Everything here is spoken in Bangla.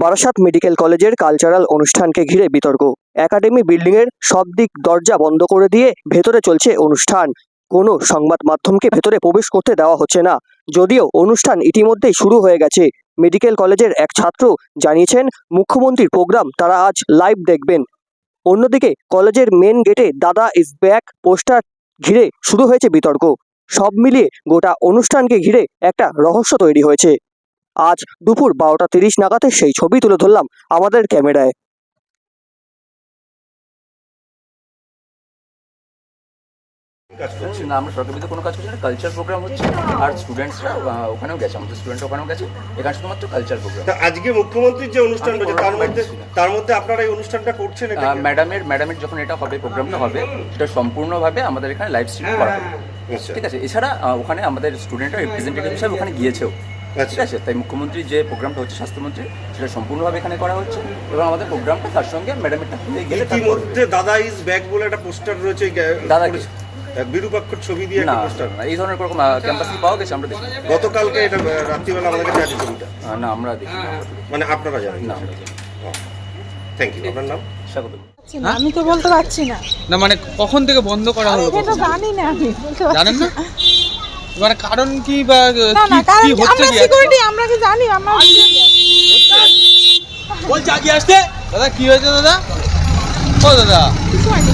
বারাসাত মেডিকেল কলেজের কালচারাল অনুষ্ঠানকে ঘিরে বিতর্ক। একাডেমি বিল্ডিংয়ের সব দিক দরজা বন্ধ করে দিয়ে ভেতরে চলছে অনুষ্ঠান। কোনো সংবাদ মাধ্যমকে ভেতরে প্রবেশ করতে দেওয়া হচ্ছে না, যদিও অনুষ্ঠান ইতিমধ্যেই শুরু হয়ে গেছে। মেডিকেল কলেজের এক ছাত্র জানিয়েছেন মুখ্যমন্ত্রীর প্রোগ্রাম তারা আজ লাইভ দেখবেন। অন্যদিকে কলেজের মেন গেটে দাদা ইজ ব্যাক পোস্টার ঘিরে শুরু হয়েছে বিতর্ক। সব মিলিয়ে গোটা অনুষ্ঠানকে ঘিরে একটা রহস্য তৈরি হয়েছে। আজ দুপুর 12:30 নাগাদে সেই ছবি তুলে ধরলাম আমাদের ক্যামেরায়। না, আমরা সরকারি কোনো কাজ করছি না, কালচার প্রোগ্রাম হচ্ছে। আর স্টুডেন্টসরা ওখানেও গেছে, আমাদের স্টুডেন্টরা ওখানেও গেছে। এখানে শুধুমাত্র কালচার প্রোগ্রাম। আজকে মুখ্যমন্ত্রীর যে অনুষ্ঠান রয়েছে তার মধ্যে আপনারা এই অনুষ্ঠানটা করছেন? ম্যাডামের যখন এটা হবে, প্রোগ্রামটা হবে, সেটা সম্পূর্ণভাবে আমাদের এখানে লাইভ স্ট্রিম করা হবে। ঠিক আছে। এছাড়া ওখানে আমাদের স্টুডেন্টরা রিপ্রেজেন্টেটিভ হিসেবে ওখানে গিয়েছেও। ঠিক আছে। তাই মুখ্যমন্ত্রীর যে প্রোগ্রামটা হচ্ছে স্বাস্থ্যমন্ত্রী, সেটা সম্পূর্ণভাবে এখানে করা হচ্ছে এবং আমাদের প্রোগ্রামটা তার সঙ্গে ম্যাডামেরটা হয়ে গেলে ইতিমধ্যে দাদা ইজ ব্যাক বলে একটা পোস্টার রয়েছে। দাদা বিরূপাক্ষর ছবি দিয়ে একটা পোস্টার, এই ধরনের কোনো ক্যাম্পাসে পাওয়া গেছে? আমরা দেখি গতকালকে এটা রাত্রিবেলা আমাদের কাছে আছে ছবিটা। না, আমরা দেখি মানে আপনারা জানেন না? Thank you. আপনার নাম? স্বাগত। আমি তো বলতে পারছি না। না মানে কখন থেকে বন্ধ করা হলো? এটা জানি না, আমি বলতে পারছি জানেন না? মানে কারণ কি বা না না, কারণ কি হচ্ছে আমরা কি সিকিউরিটি, আমরা কি জানি? আমরা বলছে আগে আসতে। দাদা কি হয়েছে দাদা? ও দাদা কিছু হয়নি।